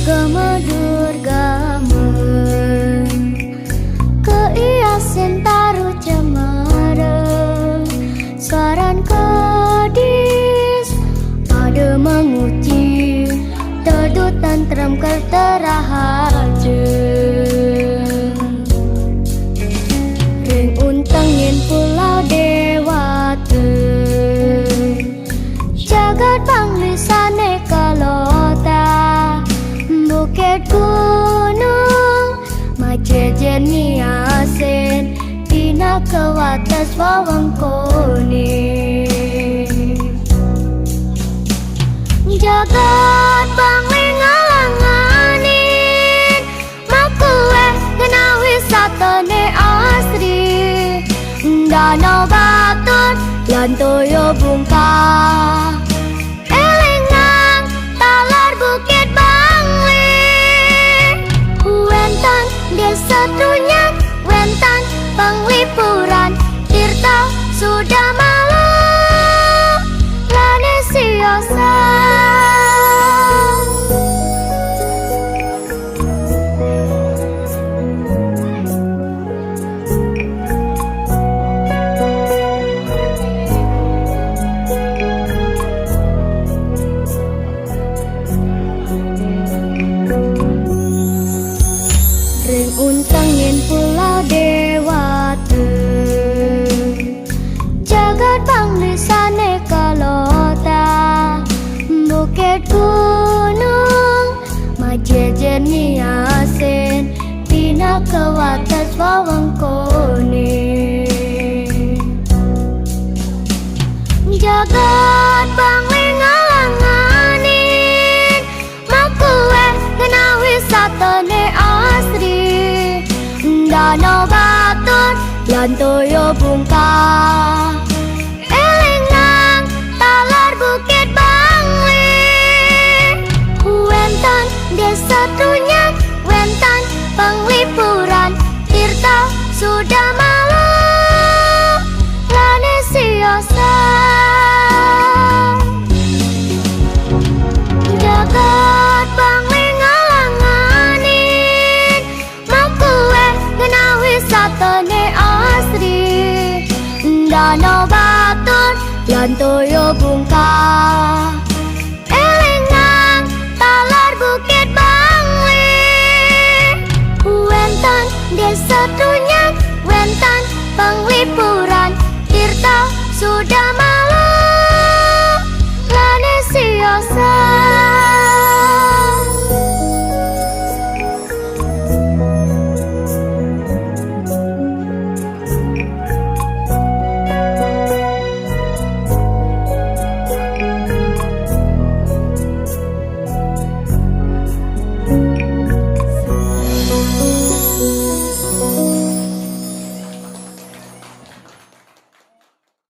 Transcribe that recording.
Gama Durga keiasen taruh cemara saran kadis ada menguci teduh tantram kerterahaje ring untangin pulau dewata jagat banglisane kalota bukit gunung majejen niasen pina kewatas wawangkone jagat bangli ngalanganin makue kena wisatane asri danau batut lan toyo bungkah elingang talar bukit bangli wentan desa Trunyan wentan penglipuran tirta sudah malu lane siosa untangin pulau dewata jagat banglisane kalota bukit gunung majejen niasen pina kewatas wawangkone jagat bangli ngalanganin makue kena wisatane asri danau batut lan toyo